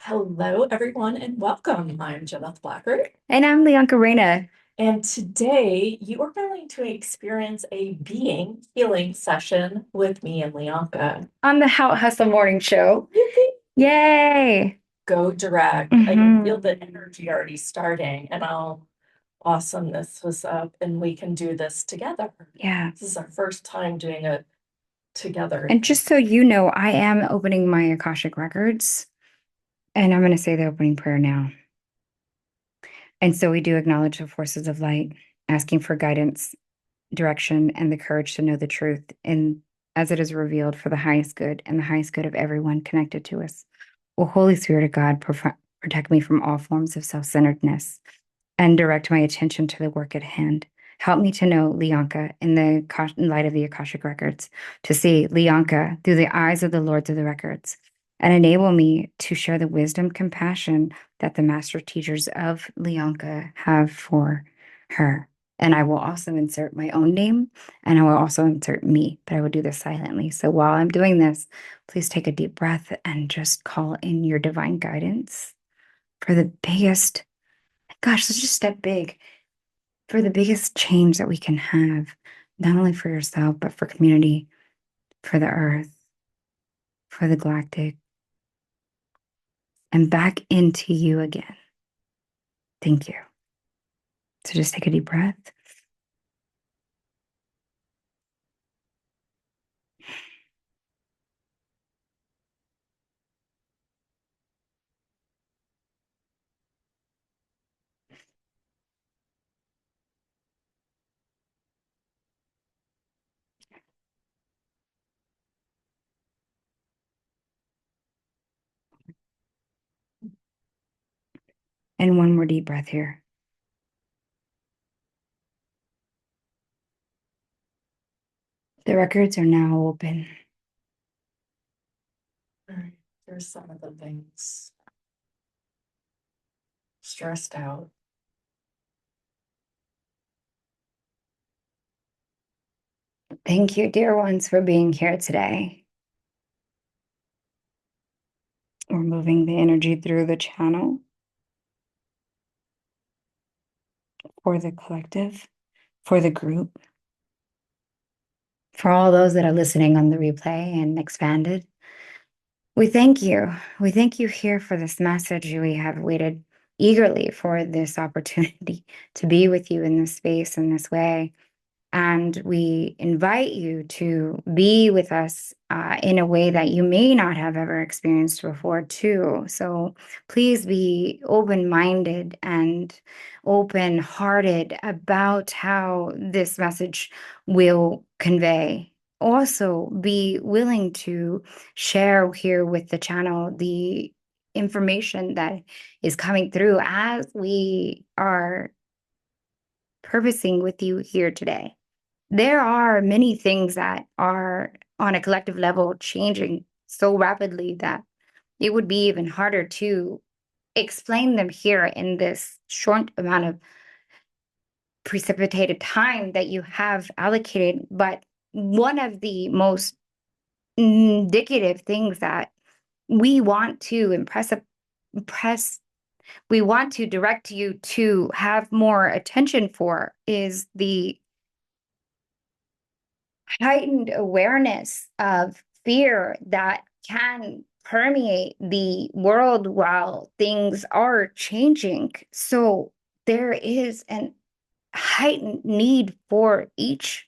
Hello, everyone, and welcome. I'm Jeneth Blackard, And I'm Lyanca Reina and today you are going to experience a being healing session with me and Lyanca. on the How Hustle Morning Show. Yippee! Yay! Go direct. I can feel the energy already starting, and awesomeness was up, and we can do this together. Yeah. This is our first time doing it together. And just so you know, I am opening my Akashic records, and I'm going to say the opening prayer now. And so we do acknowledge the forces of light, asking for guidance, direction, and the courage to know the truth in as it is revealed for the highest good and the highest good of everyone connected to us. Well, Holy Spirit of God, protect me from all forms of self-centeredness and direct my attention to the work at hand. Help me to know Lyanca in the light of the Akashic records, to see Lyanca through the eyes of the Lords of the records, and enable me to share the wisdom, compassion that the master teachers of Lyanca have for her. And I will also insert my own name, and I will also insert me, but I will do this silently. So while I'm doing this, please take a deep breath and just call in your divine guidance for the biggest, gosh, let's just step big, for the biggest change that we can have, not only for yourself, but for community, for the earth, for the galactic, and back into you again. Thank you. So just take a deep breath. And one more deep breath here. The records are now open. All right, here's some of the things. Stressed out. Thank you, dear ones, for being here today. We're moving the energy through the channel for the collective, for the group, for all those that are listening on the replay and expanded. We thank you. We thank you here for this message. We have waited eagerly for this opportunity to be with you in this space in this way. And we invite you to be with us in a way that you may not have ever experienced before, too. So please be open-minded and open-hearted about how this message will convey. Also, be willing to share here with the channel the information that is coming through as we are purposing with you here today. There are many things that are on a collective level changing so rapidly that it would be even harder to explain them here in this short amount of precipitated time that you have allocated. But one of the most indicative things that we want to impress, we want to direct you to have more attention for is the heightened awareness of fear that can permeate the world while things are changing. So there is an heightened need for each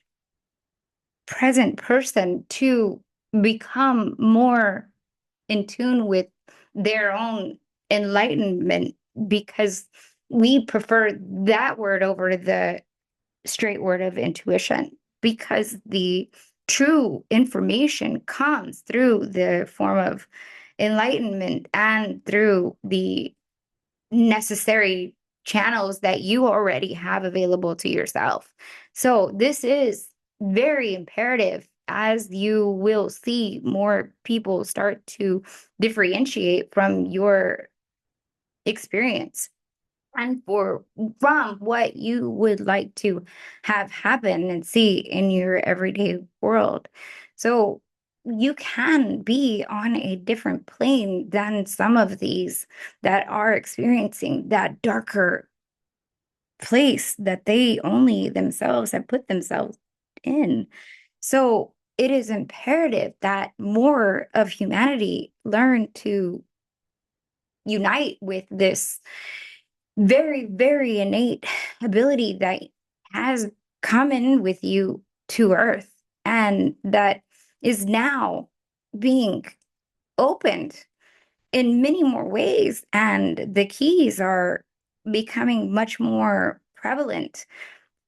present person to become more in tune with their own enlightenment, because we prefer that word over the straight word of intuition, because the true information comes through the form of enlightenment and through the necessary channels that you already have available to yourself. So this is very imperative, as you will see more people start to differentiate from your experience and from what you would like to have happen and see in your everyday world. So you can be on a different plane than some of these that are experiencing that darker place that they only themselves have put themselves in. So it is imperative that more of humanity learn to unite with this very, very innate ability that has come in with you to Earth and that is now being opened in many more ways. And the keys are becoming much more prevalent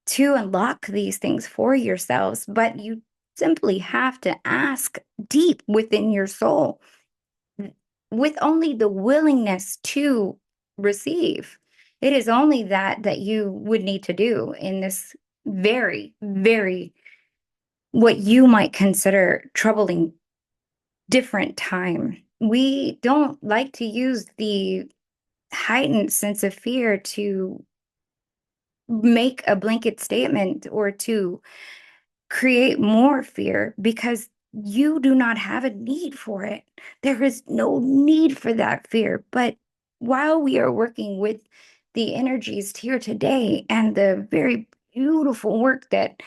to unlock these things for yourselves. But you simply have to ask deep within your soul with only the willingness to receive. It is only that you would need to do in this very, very, what you might consider troubling different time. We don't like to use the heightened sense of fear to make a blanket statement or to create more fear because you do not have a need for it. There is no need for that fear. But while we are working with the energies here today and the very beautiful work that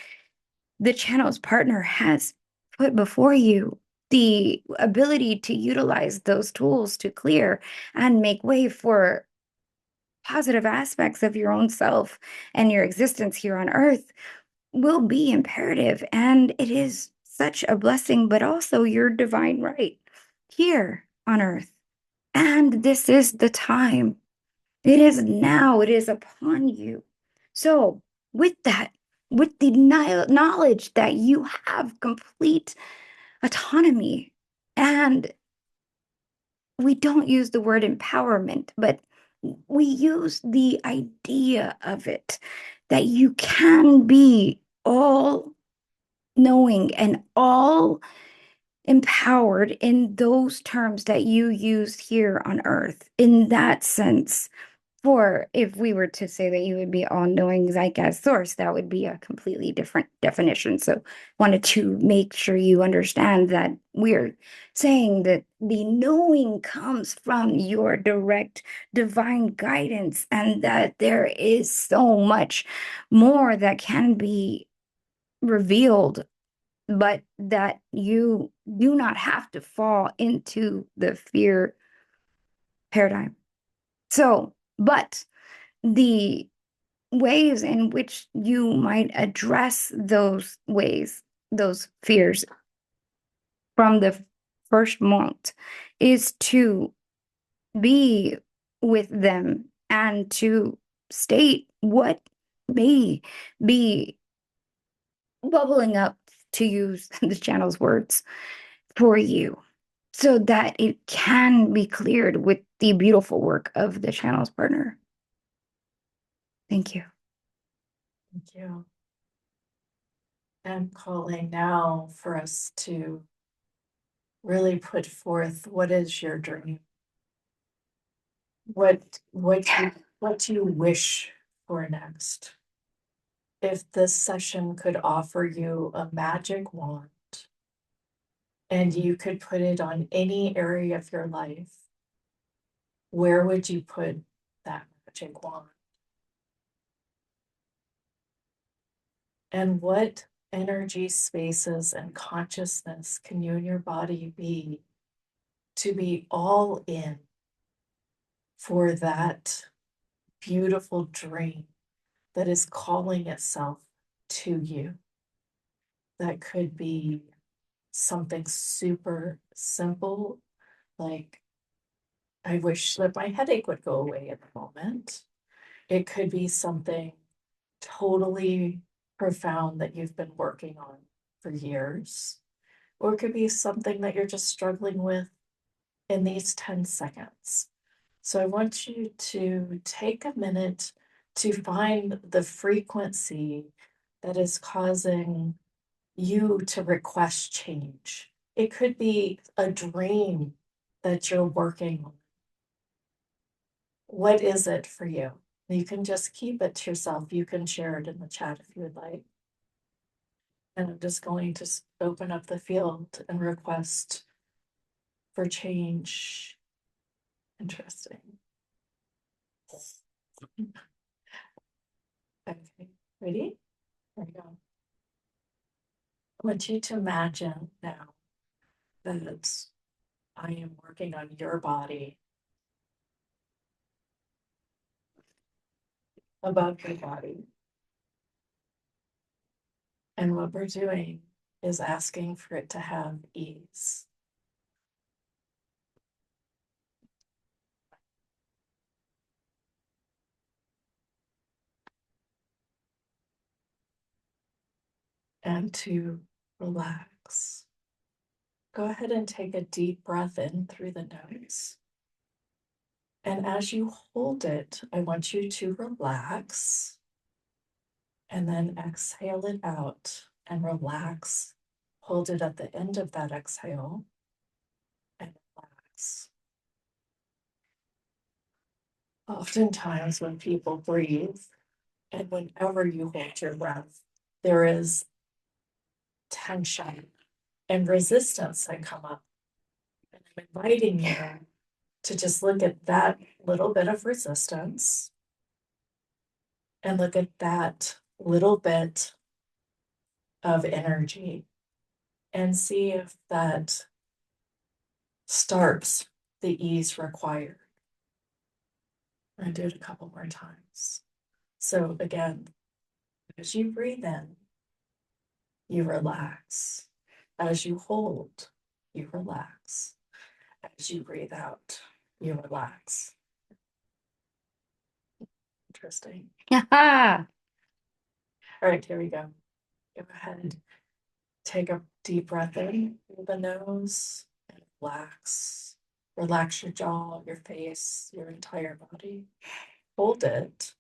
the channel's partner has put before you, the ability to utilize those tools to clear and make way for positive aspects of your own self and your existence here on earth will be imperative. And it is such a blessing, but also your divine right here on earth. And this is the time. It is now, it is upon you. So, with that, with the knowledge that you have complete autonomy, and we don't use the word empowerment, but we use the idea of it that you can be all knowing and all empowered in those terms that you use here on earth. In that sense, for if we were to say that you would be all knowing like as source, that would be a completely different definition. So wanted to make sure you understand that we're saying that the knowing comes from your direct divine guidance and that there is so much more that can be revealed, but that you do not have to fall into the fear paradigm. So, but the ways in which you might address those ways, those fears from the first moment is to be with them and to state what may be bubbling up, to use the channel's words, for you so that it can be cleared with the beautiful work of the channel's partner. Thank you. Thank you. I'm calling now for us to really put forth what is your dream? What do you wish for next? If this session could offer you a magic wand and you could put it on any area of your life, where would you put that magic wand? And what energy spaces and consciousness can you and your body be to be all in for that beautiful dream that is calling itself to you? That could be something super simple, like, I wish that my headache would go away at the moment. It could be something totally profound that you've been working on for years. Or it could be something that you're just struggling with in these 10 seconds. So I want you to take a minute to find the frequency that is causing you to request change. It could be a dream that you're working on. What is it for you? You can just keep it to yourself. You can share it in the chat if you would like. And I'm just going to open up the field and request for change. Interesting. Okay, ready? There we go. I want you to imagine now that I am working on your body, above your body. And what we're doing is asking for it to have ease. And to relax. Go ahead and take a deep breath in through the nose. And as you hold it, I want you to relax and then exhale it out and relax. Hold it at the end of that exhale and relax. Oftentimes, when people breathe, and whenever you hold your breath, there is tension and resistance that come up. And I'm inviting you to just look at that little bit of resistance and look at that little bit of energy and see if that starts the ease required. I'm going to do it a couple more times. So again, as you breathe in, you relax. As you hold, you relax. As you breathe out, you relax. Interesting. Ah, All right, here we go. Go ahead. Take a deep breath in through the nose and relax. Relax your jaw, your face, your entire body. Hold it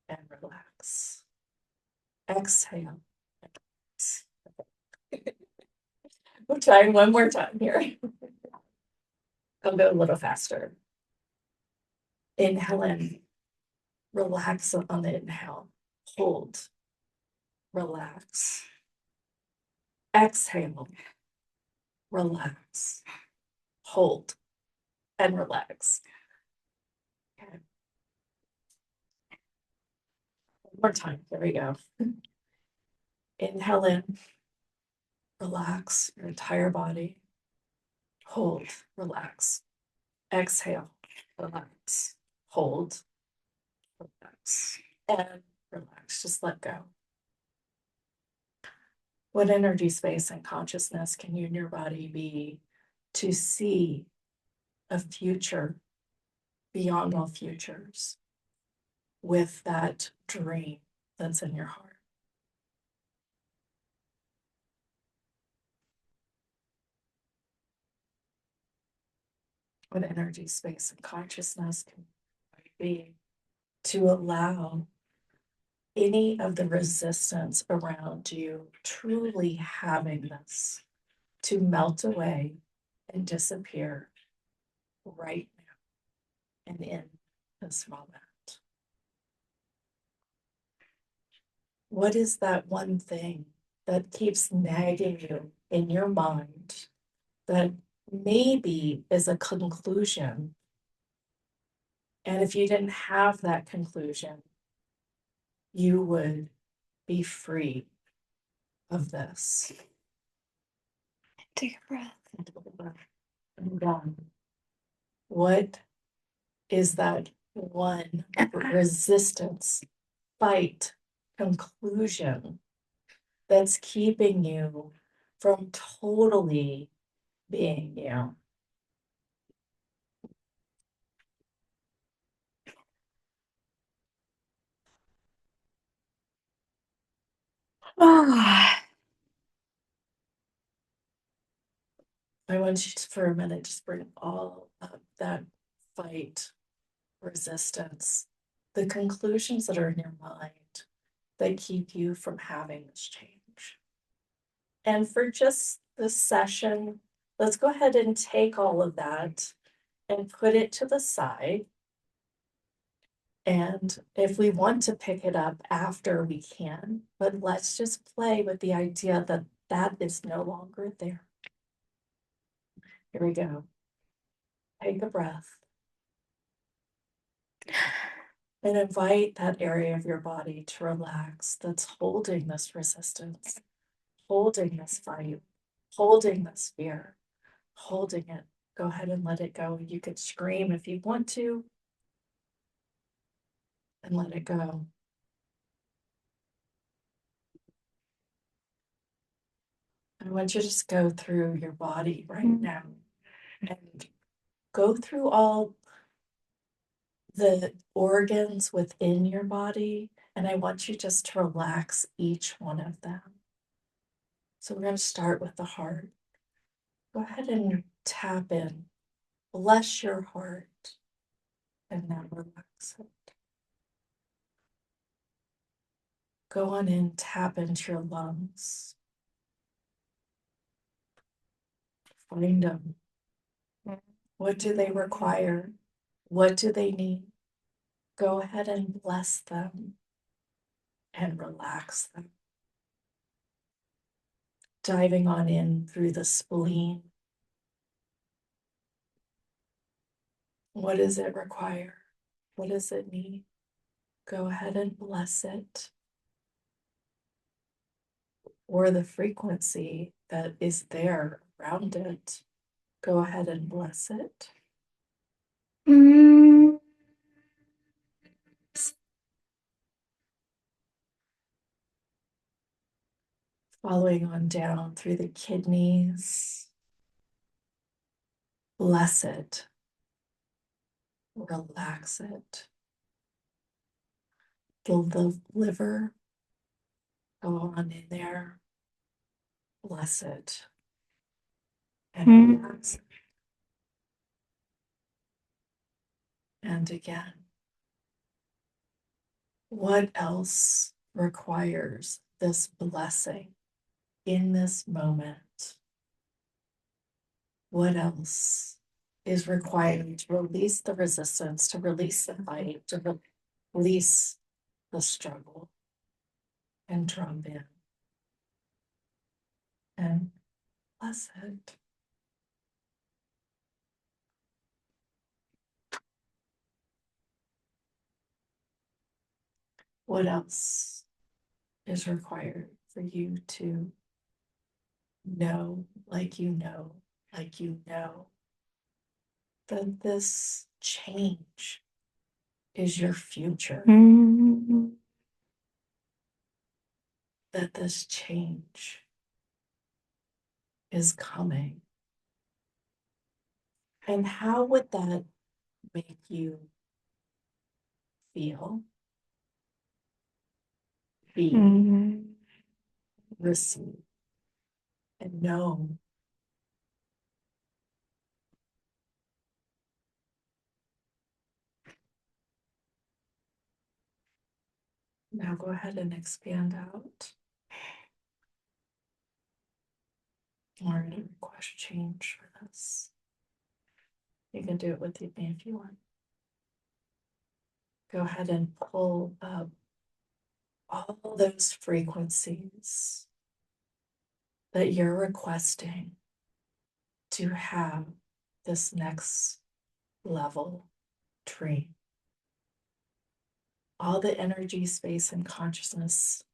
and relax. Exhale. We'll try one more time here. I'll go a little faster. Inhale in. Relax on the inhale. Hold. Relax. Exhale. Relax. Hold. And relax. Okay. One more time. There we go. Inhale in. Relax your entire body. Hold. Relax. Exhale. Relax. Hold. Relax. And relax. Just let go. What energy, space, and consciousness can you and your body be to see a future beyond all futures with that dream that's in your heart? What energy, space, and consciousness can you be to allow any of the resistance around you truly having this to melt away and disappear right now and in this moment? What is that one thing that keeps nagging you in your mind that maybe is a conclusion? And if you didn't have that conclusion, you would be free of this. take a breath. And what is that one resistance, fight, conclusion that's keeping you from totally being you? Ah, I want you to, for a minute, just bring all of that fight, resistance, the conclusions that are in your mind that keep you from having this change. And for just this session, let's go ahead and take all of that and put it to the side And if we want to pick it up after, we can, but let's just play with the idea that that is no longer there. Here we go. Take a breath. And invite that area of your body to relax that's holding this resistance, holding this fight, holding this fear, holding it. Go ahead and let it go. You could scream if you want to, and let it go. I want you to just go through your body right now and go through all the organs within your body. And I want you just to relax each one of them. So we're going to start with the heart. Go ahead and tap in. Bless your heart. And now relax it. Go on in, tap into your lungs. Find them. What do they require? What do they need? Go ahead and bless them and relax them. Diving on in through the spleen. What does it require? What does it need? Go ahead and bless it. Or the frequency that is there around it. Go ahead and bless it. Following on down through the kidneys. Bless it. Relax it. The liver. Go on in there. Bless it. And relax it. And again. What else requires this blessing in this moment? What else is required to release the resistance, to release the fight, to release the struggle, and drop in and bless it? What else is required for you to know, like you know, like you know, that this change is your future, that this change is coming? And how would that make you feel? Be, receive, and know. Now go ahead and expand out. We're going to request change for this. You can do it with me if you want. Go ahead and pull up all those frequencies that you're requesting to have this next level dream. All the energy, space, and consciousness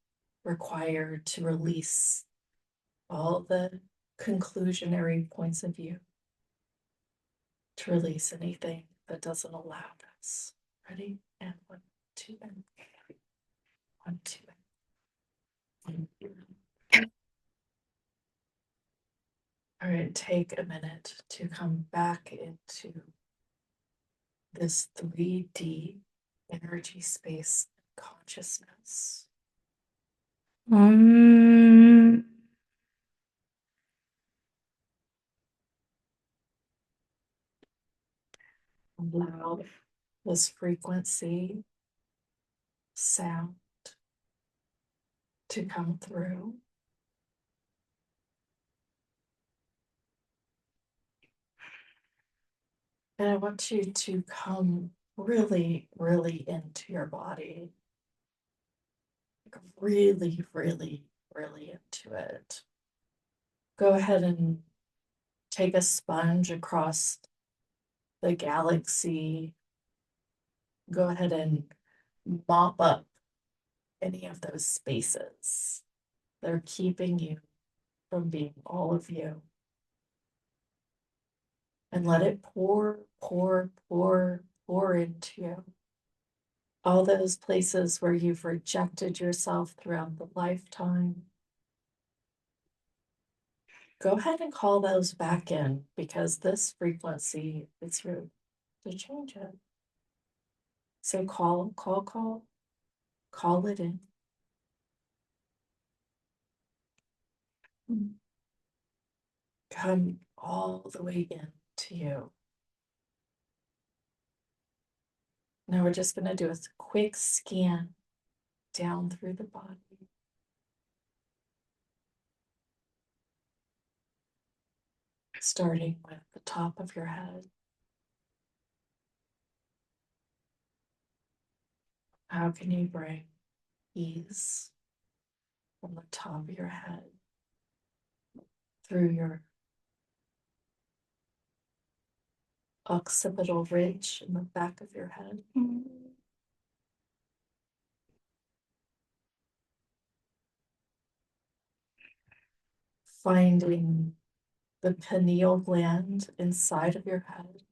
required to release all the conclusionary points of view, to release anything that doesn't allow this. Ready? And 1, 2, and 3. 1, 2, and 1. All right, take a minute to come back into this 3D energy space consciousness. Allow this frequency sound to come through. And I want you to come really, really into your body. Like really, really, really into it. Go ahead and take a sponge across the galaxy. Go ahead and mop up any of those spaces that are keeping you from being all of you. And let it pour, pour, pour, pour into you. All those places where you've rejected yourself throughout the lifetime. Go ahead and call those back in, because this frequency is here to change it. So call it in. Come all the way in to you. Now we're just going to do a quick scan down through the body. Starting with the top of your head. How can you bring ease from the top of your head through your occipital ridge in the back of your head? Finding the pineal gland inside of your head,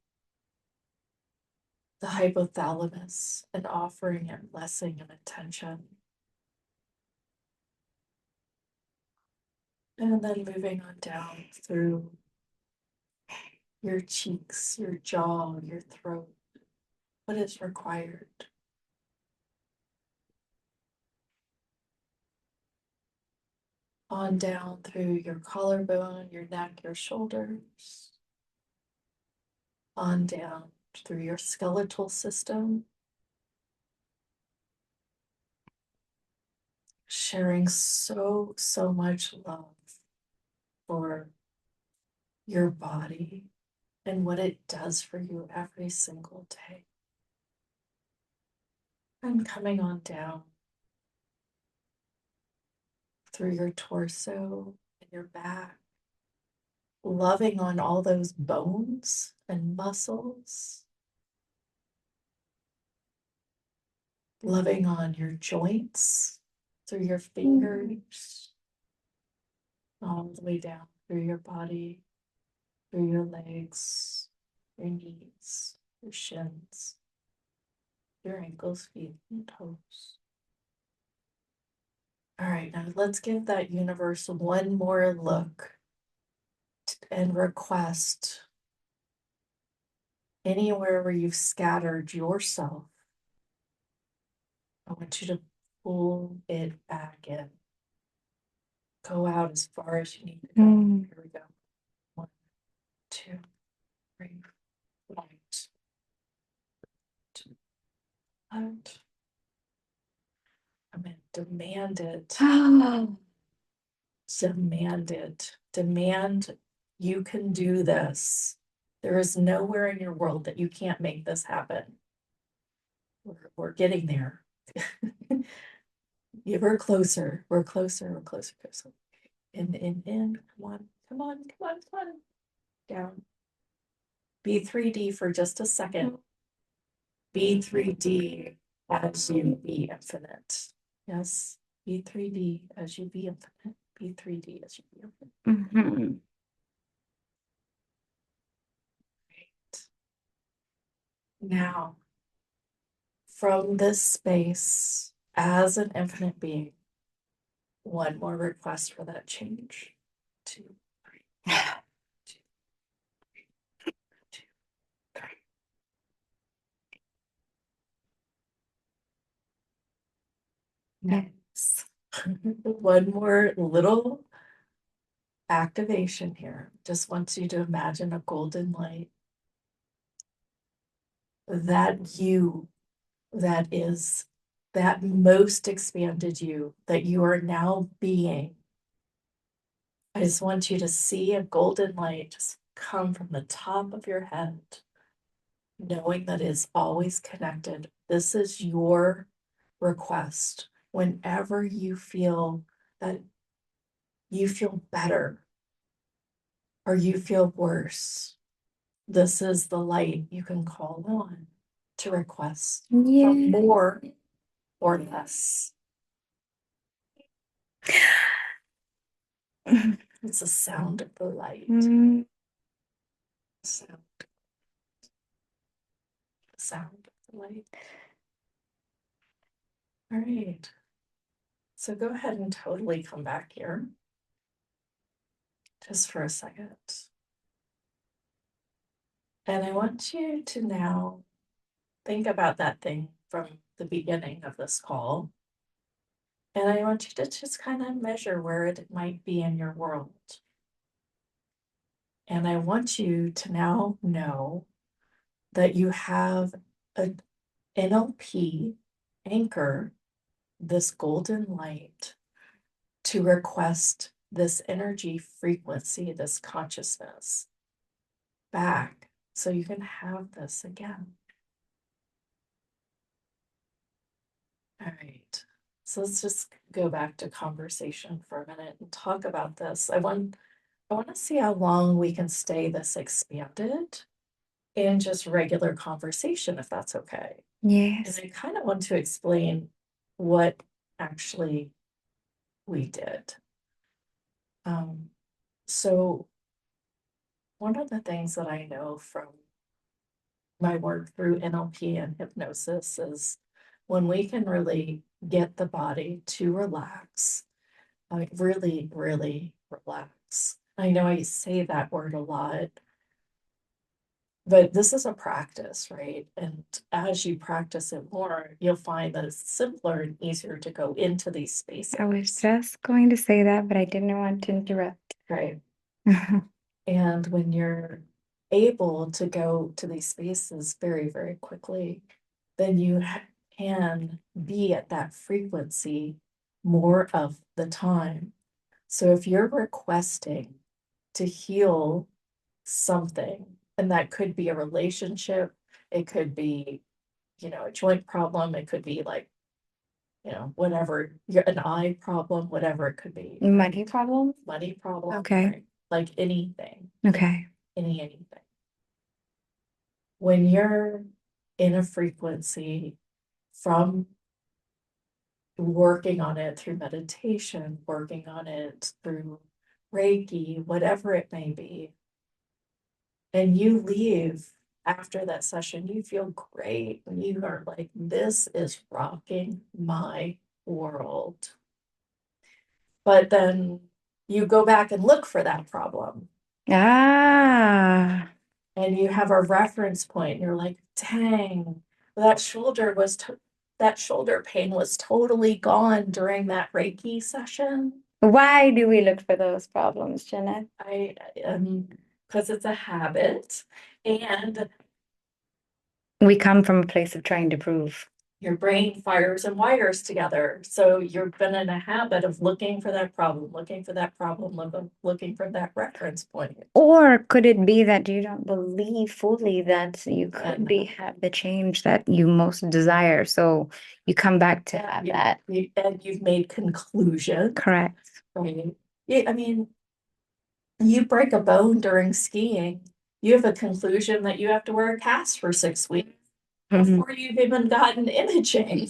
the hypothalamus, and offering it blessing and attention. And then moving on down through your cheeks, your jaw, your throat, what is required. On down through your collarbone, your neck, your shoulders. On down through your skeletal system. Sharing so much love for your body and what it does for you every single day. And coming on down through your torso and your back, loving on all those bones and muscles, loving on your joints through your fingers, all the way down through your body, through your legs, your knees, your shins, your ankles, feet, and toes. All right, now let's give that universe one more look and request anywhere where you've scattered yourself. I want you to pull it back in. Go out as far as you need to go. Here we go. 1, 2, 3, right. Left. I'm going to demand it. Demand it. Demand you can do this. There is nowhere in your world that you can't make this happen. We're getting there. Yeah, we're closer. We're closer. We're closer. Closer. In. Come on. Come on. Come on. Come on. Down. Be 3D for just a second. Be 3D as you be infinite. Yes. Be 3D as you be infinite. Be 3D as you be infinite. Right. Now, from this space as an infinite being, one more request for that change. 2, 3. 2, 3. 2, 3. Nice. One more little activation here. Just wants you to imagine a golden light. That you, that is that most expanded you, that you are now being. I just want you to see a golden light just come from the top of your head knowing that it's always connected. This is your request. Whenever you feel that you feel better or you feel worse, this is the light you can call on to request Yeah. more or less. It's the sound of the light. Mm. Sound, the sound of the light. All right. So go ahead and totally come back here. Just for a second. And I want you to now think about that thing from the beginning of this call. And I want you to just kind of measure where it might be in your world. And I want you to now know that you have an NLP anchor, this golden light, to request this energy frequency, this consciousness back so you can have this again. All right. So let's just go back to conversation for a minute and talk about this. I want to see how long we can stay this expanded in just regular conversation, if that's okay. And Yes. I kind of want to explain what actually we did. So one of the things that I know from my work through NLP and hypnosis is when we can really get the body to relax, like really, really relax. I know I say that word a lot, but this is a practice, right? And as you practice it more, you'll find that it's simpler and easier to go into these spaces. I was just going to say that, but I didn't want to interrupt. Right. And when you're able to go to these spaces very, very quickly, then you can be at that frequency more of the time. So if you're requesting to heal something, and that could be a relationship, it could be, a joint problem, it could be like, whatever, an eye problem, whatever it could be. Money problem? Money problem. Okay. Right? Like anything. Okay. Anything. When you're in a frequency from working on it through meditation, working on it through Reiki, whatever it may be, and you leave after that session, you feel great. And you are like, this is rocking my world. But then you go back and look for that problem. Ah. And you have a reference point. And you're like, dang, that shoulder pain was totally gone during that Reiki session. Why do we look for those problems, Jeneth? Because it's a habit, and We come from a place of trying to prove. your brain fires and wires together. So you've been in a habit of looking for that problem, looking for that problem, looking for that reference point. Or could it be that you don't believe fully that you could have the change that you most desire? So you come back to have that. And you've made conclusions. Correct. Right. Yeah, I mean, you break a bone during skiing, you have a conclusion that you have to wear a cast for 6 weeks before you've even gotten imaging.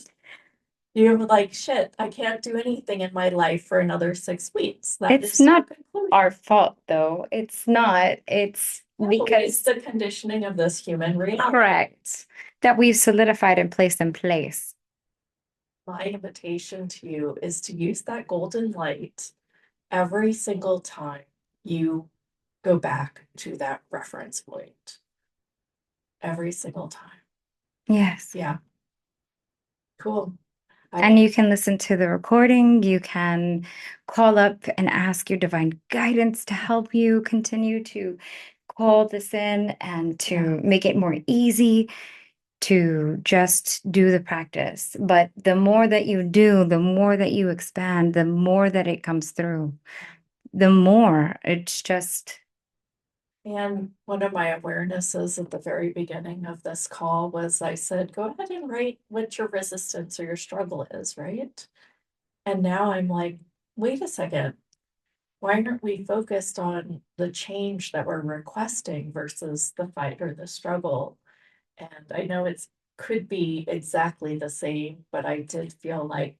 You're like, shit, I can't do anything in my life for another 6 weeks. It's not our fault, though. It's not. It's because the conditioning of this human reality. Correct. That we've solidified and placed in place. My invitation to you is to use that golden light every single time you go back to that reference point. Every single time. Yes. Yeah. Cool. And you can listen to the recording. You can call up and ask your divine guidance to help you continue to call this in and to make it more easy to just do the practice. But the more that you do, the more that you expand, the more that it comes through, the more it's just And one of my awarenesses at the very beginning of this call was I said, go ahead and write what your resistance or your struggle is, right? And now I'm like, wait a second. Why aren't we focused on the change that we're requesting versus the fight or the struggle? And I know it's could be exactly the same, but I did feel like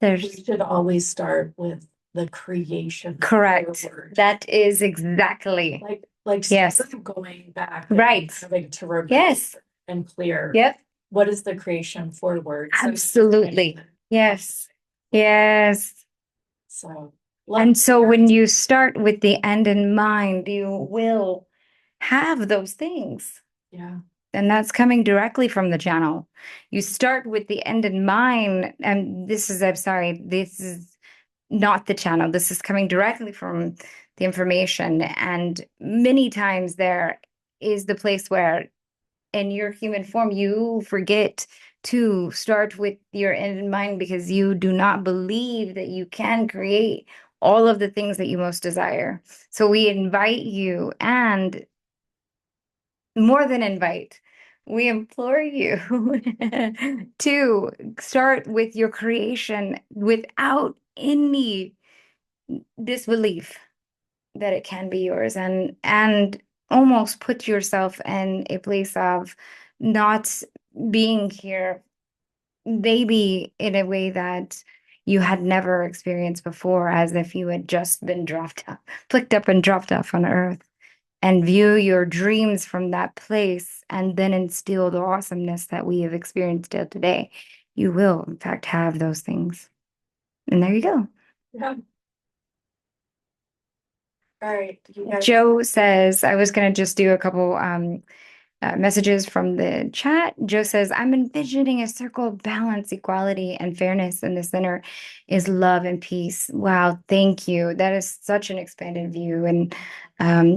we There's should always start with the creation correct. forward. That is exactly. Like Yes. sort of going back and Right. having to remember Yes. and clear Yep. what is the creation forward. So Absolutely. Yes. Yes. so And love so when you start with the end in mind, you will have those things. yeah. And that's coming directly from the channel. You start with the end in mind. And this is, I'm sorry, this is not the channel. This is coming directly from the information. And many times there is the place where in your human form, you forget to start with your end in mind because you do not believe that you can create all of the things that you most desire. So we invite you, and more than invite, we implore you to start with your creation without any disbelief that it can be yours, and almost put yourself in a place of not being here, maybe in a way that you had never experienced before, as if you had just been dropped up, picked up and dropped off on earth, and view your dreams from that place, and then instill the awesomeness that we have experienced till today. You will, in fact, have those things. And there you go. Yeah. All right. You guys. Joe says, I was going to just do a couple messages from the chat. Joe says, I'm envisioning a circle of balance, equality, and fairness, and the center is love and peace. Wow, thank you. That is such an expanded view. And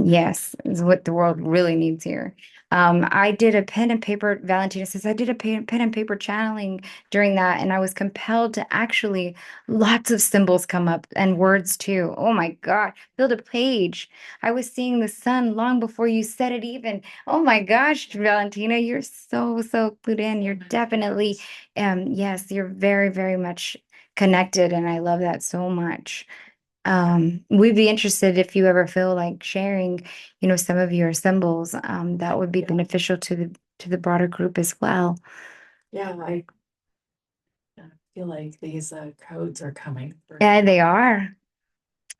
yes, is what the world really needs here. I did a pen and paper, Valentina says, I did a pen and paper channeling during that, and I was compelled to actually, lots of symbols come up and words too. Oh my God, filled a page. I was seeing the sun long before you said it even. Oh my gosh, Valentina, you're so clued in. You're definitely, yes, you're very, very much connected, and I love that so much. We'd be interested if you ever feel like sharing, some of your symbols. That would be beneficial to the broader group as well. Yeah, I feel like these codes are coming through. Yeah, they are.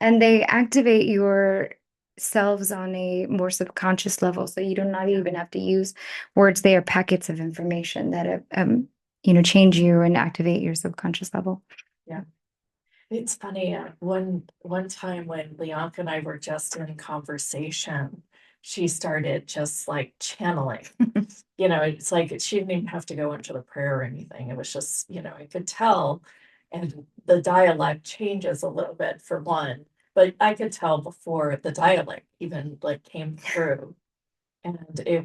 And they activate your selves on a more subconscious level. So you do not even have to use words. They are packets of information that, change you and activate your subconscious level. Yeah. It's funny, one time when Lyanca and I were just in conversation, she started just like channeling. It's like she didn't even have to go into the prayer or anything. It was just, I could tell. And the dialect changes a little bit for one, but I could tell before the dialect even like came through. And it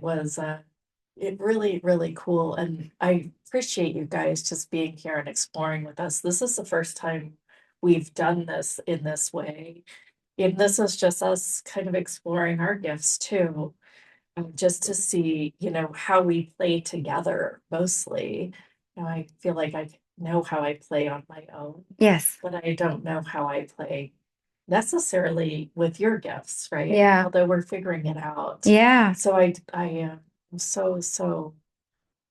really, really cool. And I appreciate you guys just being here and exploring with us. This is the first time we've done this in this way. And this is just us kind of exploring our gifts too, just to see, how we play together mostly. I feel like I know how I play on my own, Yes. but I don't know how I play necessarily with your gifts, right? Yeah. Although we're figuring it out. Yeah. So I am so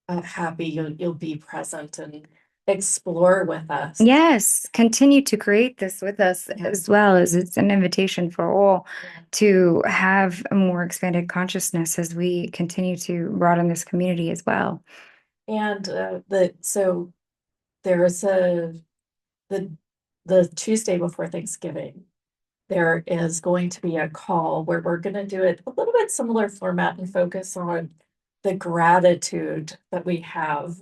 happy you'll be present and explore with us. Yes. Continue to create this with us, Yeah. as well as it's an invitation for all Yeah. to have a more expanded consciousness as we continue to broaden this community as well. And so there's the the Tuesday before Thanksgiving, there is going to be a call where we're going to do it a little bit similar format and focus on the gratitude that we have,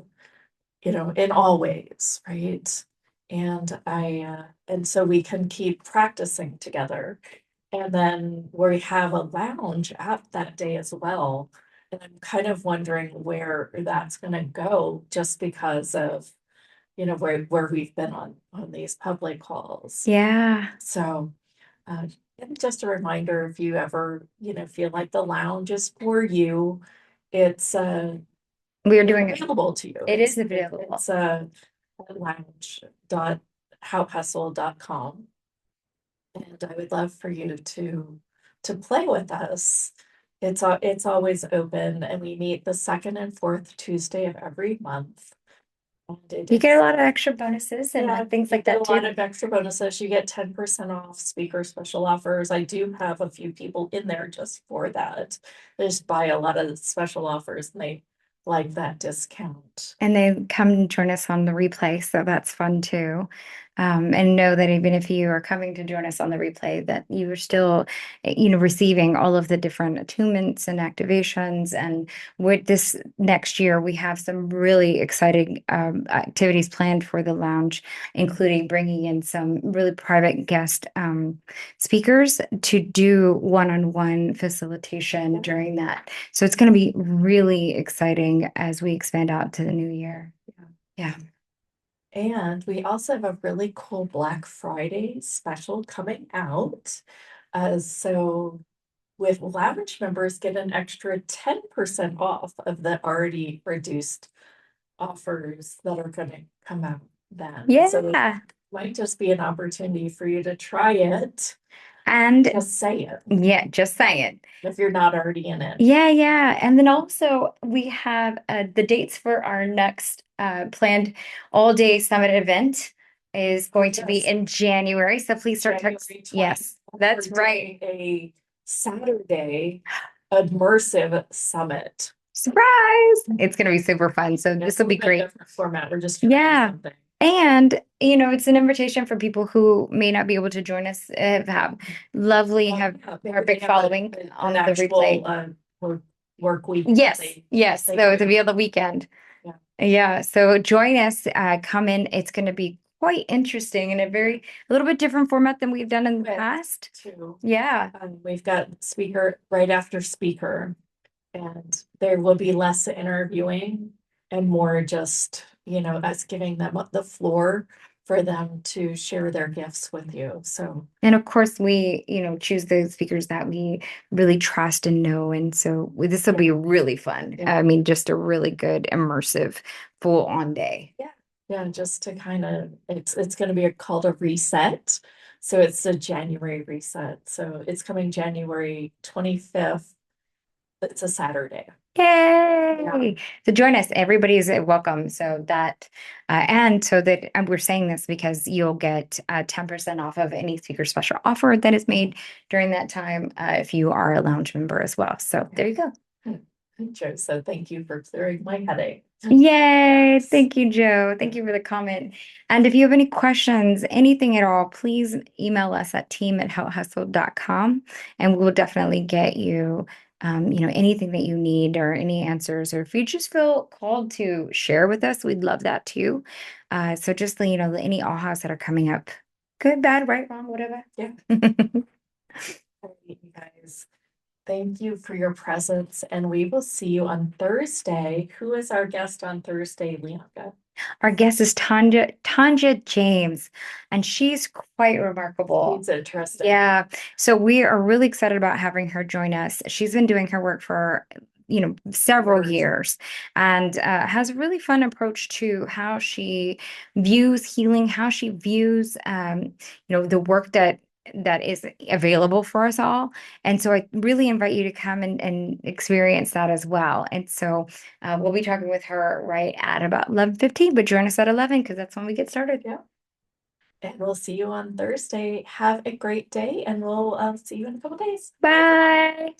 in all ways, right? And so we can keep practicing together. And then we have a lounge at that day as well. And I'm kind of wondering where that's going to go just because of, where we've been on these public calls. Yeah. So, uh, And just a reminder, if you ever, feel like the lounge is for you, it's We're doing it. available to you. It is available. It's lounge.houthustle.com. And I would love for you to play with us. It's always open, and we meet the second and fourth Tuesday of every month. And You get a lot of extra bonuses and things like that a too. lot of extra bonuses. You get 10% off speaker special offers. I do have a few people in there just for that. They just buy a lot of special offers and they like that discount. And they come and join us on the replay, so that's fun too. And know that even if you are coming to join us on the replay, that you are still, receiving all of the different attunements and activations. And with this next year, we have some really exciting activities planned for the lounge, including bringing in some really private guest speakers to do one-on-one facilitation during that. So it's going to be really exciting as we expand out to the new year. Yeah. And we also have a really cool Black Friday special coming out. So with lounge members get an extra 10% off of the already reduced offers that are going to come out then. Yeah. So it might just be an opportunity for you to try it. And just say it. Yeah, just say it. If you're not already in it. Yeah. And then also we have the dates for our next planned all-day summit event is going to be in January. So please start texting. Yes, that's right. A Saturday immersive summit. Surprise! It's going to be super fun. So this will be great. Format. We're just trying something. And, it's an invitation for people who may not be able to join us, have our big following on the replay. Work week. Yes. So to be on the weekend. Yeah. So join us, come in. It's going to be quite interesting and a little bit different format than we've done in the past. Too. Yeah. We've got speaker right after speaker, and there will be less interviewing and more just, us giving them the floor for them to share their gifts with you. So, and of course we, choose those speakers that we really trust and know. And so this will be really fun. I mean, just a really good immersive full on day. Yeah, just to kind of, it's going to be called a reset. So it's a January reset. So it's coming January 25th. It's a Saturday. Yay! So join us. Everybody is welcome. So that, and so that we're saying this because you'll get 10% off of any speaker special offer that is made during that time if you are a lounge member as well. So there you go. Joe, so thank you for clearing my headache. Yay! Thank you, Joe. Thank you for the comment. And if you have any questions, anything at all, please email us at team@houthustle.com and we will definitely get you anything that you need or any answers, or if you just feel called to share with us, we'd love that too. So just, any ahas that are coming up, good, bad, right, wrong, whatever. Yeah. You guys, thank you for your presence, and we will see you on Thursday. Who is our guest on Thursday, Lyanca? Our guest is Tanja James, and she's quite remarkable. She's interesting. Yeah. So we are really excited about having her join us. She's been doing her work for several years and has a really fun approach to how she views healing, how she views the work that is available for us all. And so I really invite you to come and experience that as well. And so we'll be talking with her right at about 11:15, but join us at 11 because that's when we get started. Yeah. And we'll see you on Thursday. Have a great day, and we'll see you in a couple days. Bye.